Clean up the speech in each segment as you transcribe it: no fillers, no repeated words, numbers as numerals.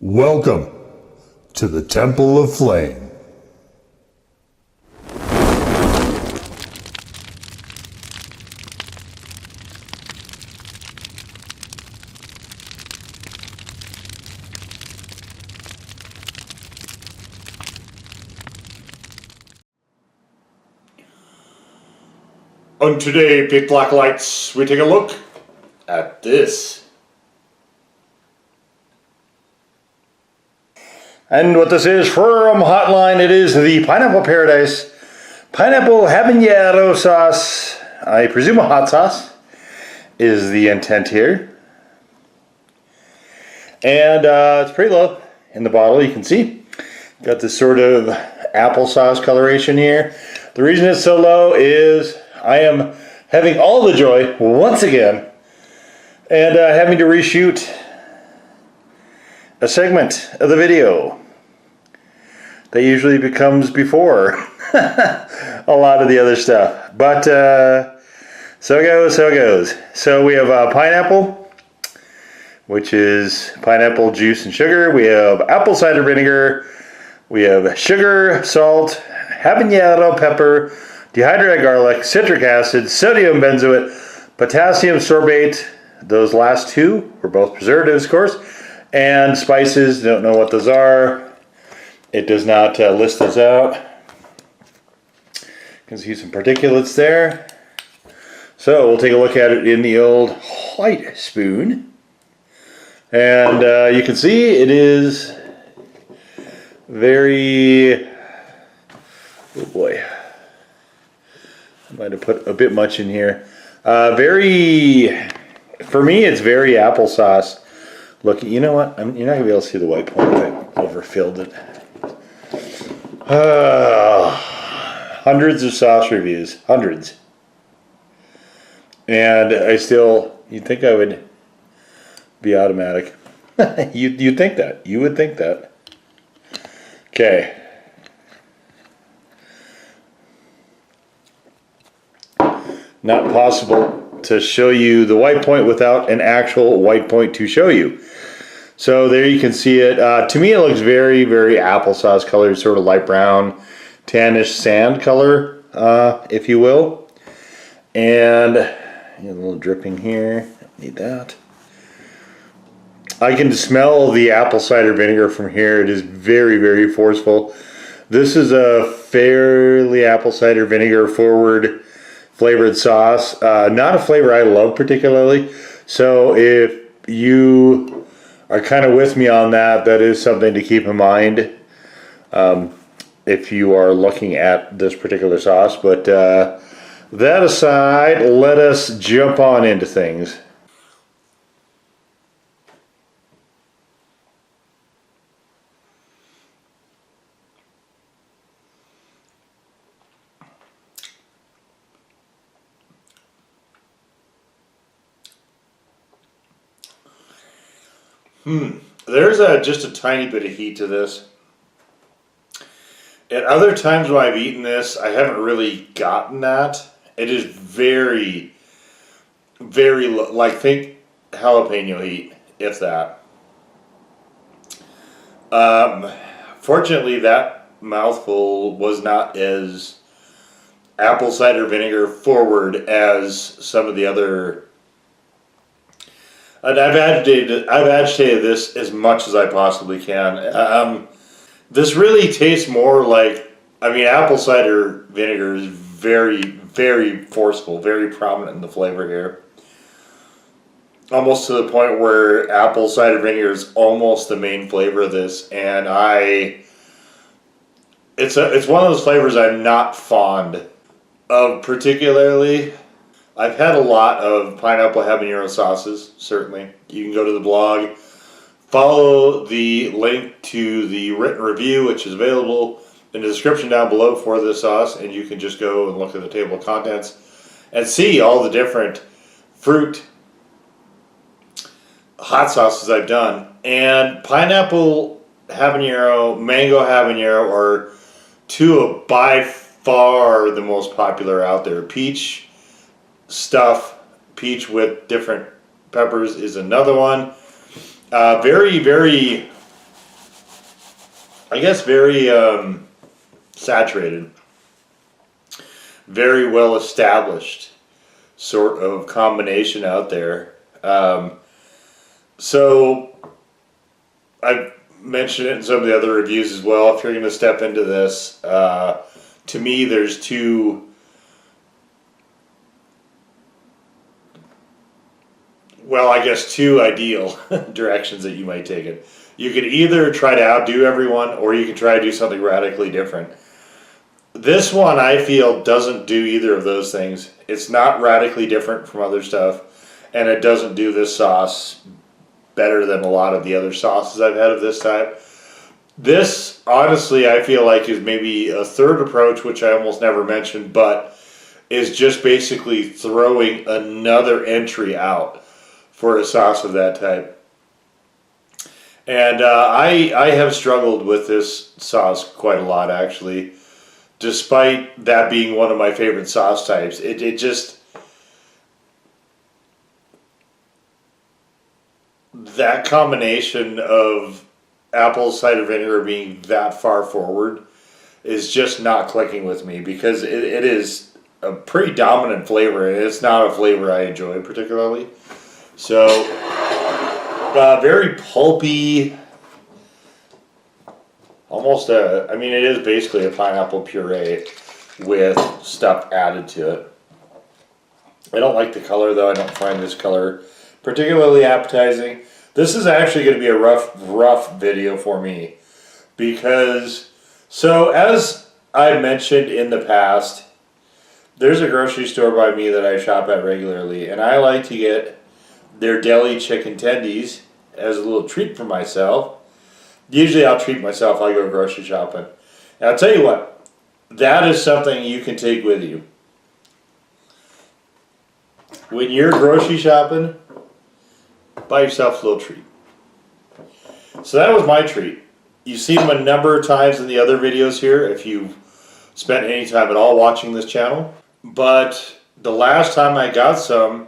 Welcome to the Temple of Flame. On today, Big Black Lights, we take a look at this. And what this is from Hotline, it is the Pineapple Paradise Pineapple Habanero Sauce. I presume a hot sauce is the intent here. And it's pretty low in the bottle, you can see. Got this sort of applesauce coloration here. The reason it's so low is I am having all the joy once again and having to reshoot a segment of the video that usually becomes before a lot of the other stuff. But so it goes. So we have pineapple, which is pineapple juice and sugar. We have apple cider vinegar. We have sugar, salt, habanero pepper, dehydrated garlic, citric acid, sodium benzoate, potassium sorbate. Those last two were both preservatives, of course, and spices. Don't know what those are. It does not list those out. You can see some particulates there. So we'll take a look at it in the old white spoon. And you can see it is very, oh boy, I might have put a bit much in here. For me, it's very applesauce looking. You know what? You're not going to be able to see the white point. I overfilled it. Hundreds of sauce reviews. Hundreds. And you'd think I would be automatic. You'd think that. You would think that. Okay. Not possible to show you the white point without an actual white point to show you. So there you can see it. To me it looks very, very applesauce colored, sort of light brown, tannish sand color, if you will. And a little dripping here, don't need that. I can smell the apple cider vinegar from here. It is very, very forceful. This is a fairly apple cider vinegar forward flavored sauce. Not a flavor I love particularly. So if you are kind of with me on that, that is something to keep in mind if you are looking at this particular sauce. But that aside, let us jump on into things. There's just a tiny bit of heat to this. At other times when I've eaten this, I haven't really gotten that. It is very, very low. Like, think jalapeno heat, if that. Fortunately, that mouthful was not as apple cider vinegar forward as some of the other. And I've agitated this as much as I possibly can. This really tastes more like, apple cider vinegar is very, very forceful, very prominent in the flavor here. Almost to the point where apple cider vinegar is almost the main flavor of this, and it's one of those flavors I'm not fond of particularly. I've had a lot of pineapple habanero sauces, certainly. You can go to the blog, follow the link to the written review, which is available in the description down below for this sauce, and you can just go and look at the table of contents and see all the different fruit hot sauces I've done. And pineapple habanero, mango habanero are two of by far the most popular out there. Peach with different peppers is another one. Very, very I guess, very saturated, very well established sort of combination out there. So I've mentioned it in some of the other reviews as well. If you're going to step into this, to me, there's two. Well, I guess two ideal directions that you might take it. You could either try to outdo everyone, or you could try to do something radically different. This one, I feel, doesn't do either of those things. It's not radically different from other stuff, and it doesn't do this sauce better than a lot of the other sauces I've had of this type. This, honestly, I feel like is maybe a third approach, which I almost never mentioned, but is just basically throwing another entry out for a sauce of that type. And I have struggled with this sauce quite a lot, actually. Despite that being one of my favorite sauce types, it just... that combination of apple cider vinegar being that far forward is just not clicking with me, because it is a pretty dominant flavor, and it's not a flavor I enjoy particularly. So, very pulpy, almost I mean, it is basically a pineapple puree with stuff added to it. I don't like the color, though. I don't find this color particularly appetizing. This is actually going to be a rough video for me, because, so as I mentioned in the past, there's a grocery store by me that I shop at regularly, and I like to get their deli chicken tendies as a little treat for myself. Usually I'll treat myself, I'll go grocery shopping. And I'll tell you what, that is something you can take with you. When you're grocery shopping, buy yourself a little treat. So that was my treat. You've seen them a number of times in the other videos here, if you've spent any time at all watching this channel. But the last time I got some,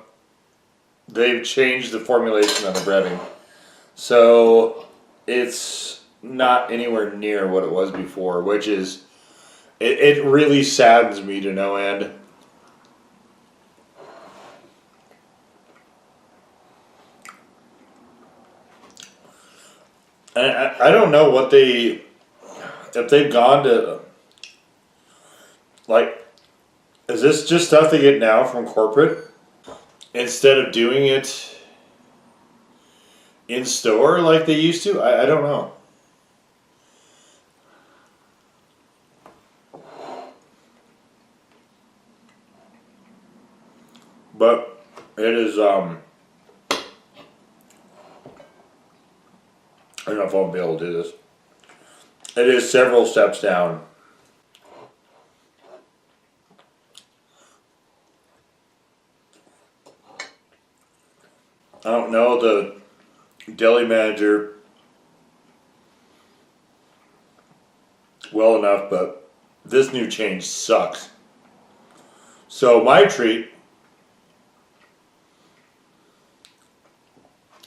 they've changed the formulation on the breading. So it's not anywhere near what it was before, which is, it really saddens me to no end. And I don't know what if they've gone to, like, is this just stuff they get now from corporate instead of doing it in store like they used to? I don't know. But it is, I don't know if I'll be able to do this. It is several steps down. I don't know the deli manager well enough, but this new change sucks. So my treat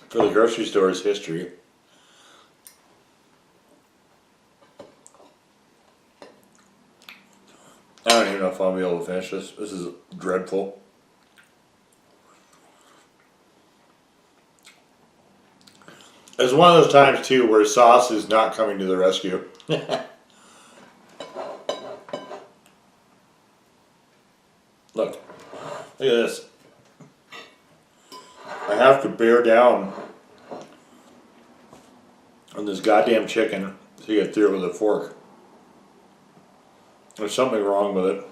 for the grocery store is history. I don't even know if I'll be able to finish this. This is dreadful. It's one of those times, too, where sauce is not coming to the rescue. Look. Look at this. I have to bear down on this goddamn chicken to get through it with a fork. There's something wrong with it.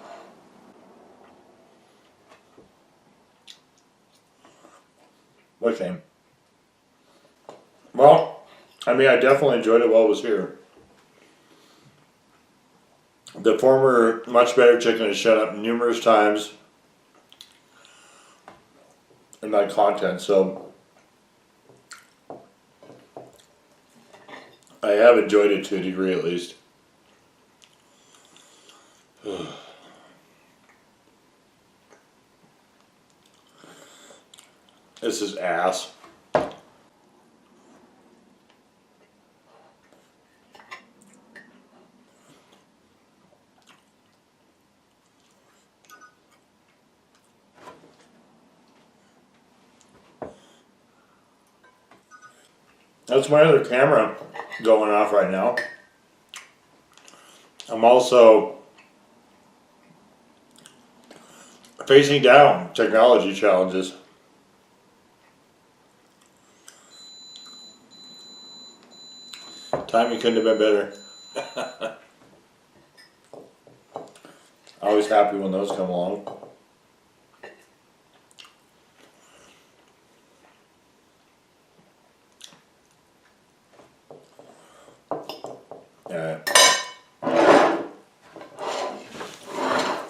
What a shame. Well, I mean, I definitely enjoyed it while it was here. The former Much Better Chicken has shown up numerous times in my content, so I have enjoyed it to a degree at least. This is ass. That's my other camera going off right now. I'm also facing down technology challenges. Timing couldn't have been better. Always happy when those come along. Alright.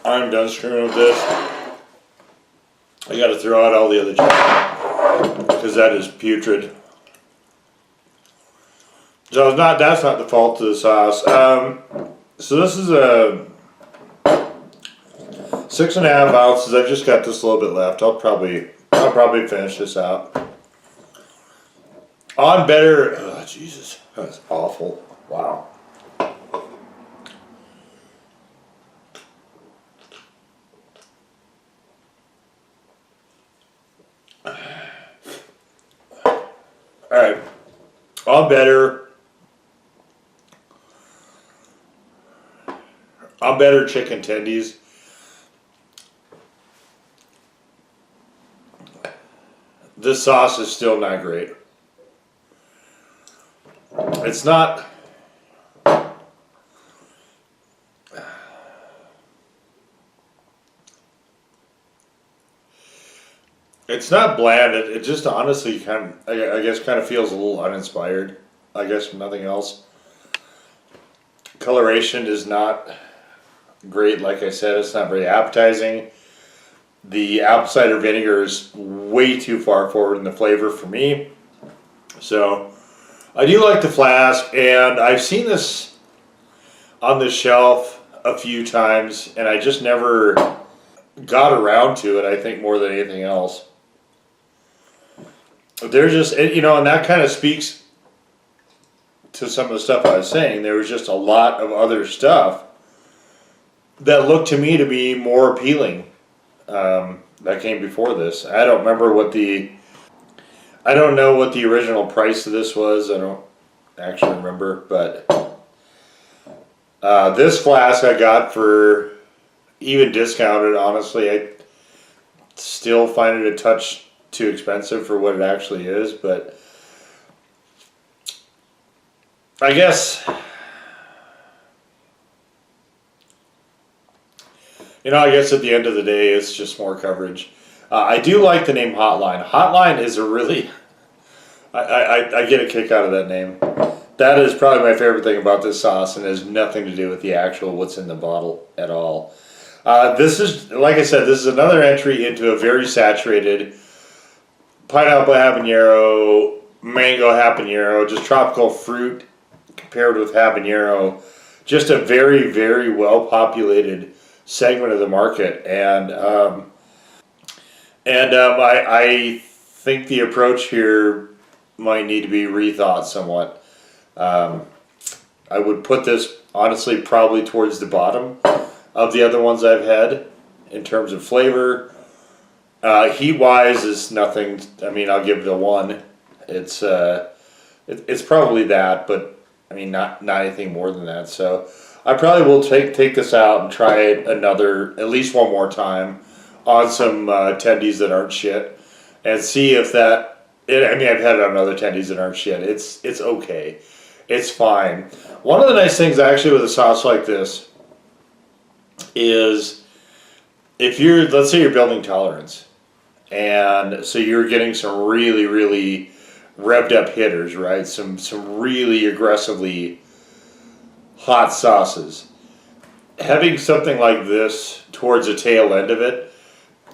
I'm done screwing with this. I gotta throw out all the other junk because that is putrid. So that's not the fault of the sauce. So this is a 6.5 ounces. I just got this a little bit left. I'll probably finish this out. On better. Oh Jesus, that's awful. Wow. All right, on better chicken tendies. This sauce is still not great. It's not. It's not bland. It just honestly I guess kind of feels a little uninspired. I guess from nothing else. Coloration is not great. Like I said, it's not very appetizing. The apple cider vinegar is way too far forward in the flavor for me. So I do like the flask, and I've seen this on the shelf a few times, and I just never got around to it, I think, more than anything else. They're just, and that kind of speaks to some of the stuff I was saying. There was just a lot of other stuff that looked to me to be more appealing that came before this. I don't know what the original price of this was. I don't actually remember, but this flask I got for even discounted. Honestly, I still find it a touch too expensive for what it actually is, but I guess at the end of the day, it's just more coverage. I do like the name Hotline. Hotline is a really, I get a kick out of that name. That is probably my favorite thing about this sauce, and has nothing to do with the actual what's in the bottle at all. This is, like I said, this is another entry into a very saturated pineapple habanero, mango habanero, just tropical fruit paired with habanero. Just a very, very well populated segment of the market, and I think the approach here might need to be rethought somewhat. I would put this honestly probably towards the bottom of the other ones I've had in terms of flavor. Heat wise is nothing. I mean, I'll give it a 1. It's probably that, but I mean not anything more than that. So I probably will take this out and try it at least one more time on some tendies that aren't shit, and see if that. I mean, I've had it on other tendies that aren't shit. It's okay. It's fine. One of the nice things actually with a sauce like this is let's say you're building tolerance, and so you're getting some really, really revved up hitters, right? Some really aggressively hot sauces. Having something like this towards the tail end of it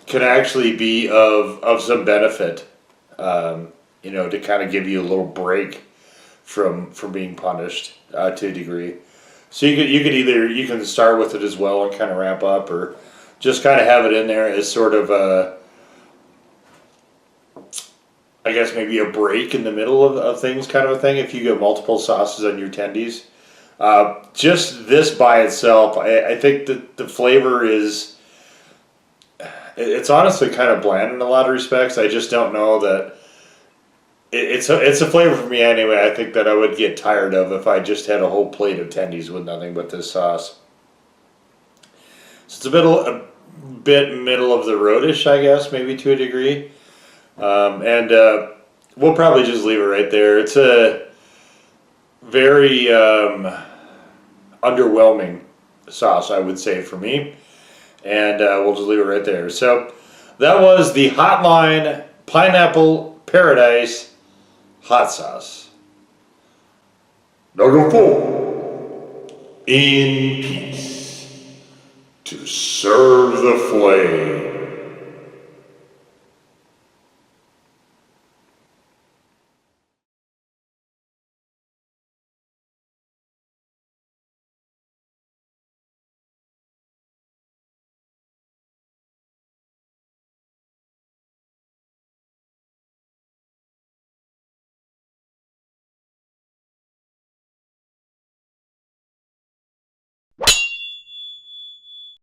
can actually be of some benefit, to kind of give you a little break from being punished to a degree. So you can start with it as well and kind of ramp up, or just kind of have it in there as sort of I guess maybe a break in the middle of things, kind of a thing, if you get multiple sauces on your tendies. Just this by itself, I think that the flavor is, it's honestly kind of bland in a lot of respects. I just don't know that it's a flavor for me anyway. I think that I would get tired of if I just had a whole plate of tendies with nothing but this sauce. So it's a bit middle of the roadish, I guess, maybe to a degree. And we'll probably just leave it right there. It's a very underwhelming sauce, I would say, for me. And we'll just leave it right there. So that was the Hotline Pineapple Paradise Hot Sauce. Number 4. In peace, to serve the flame.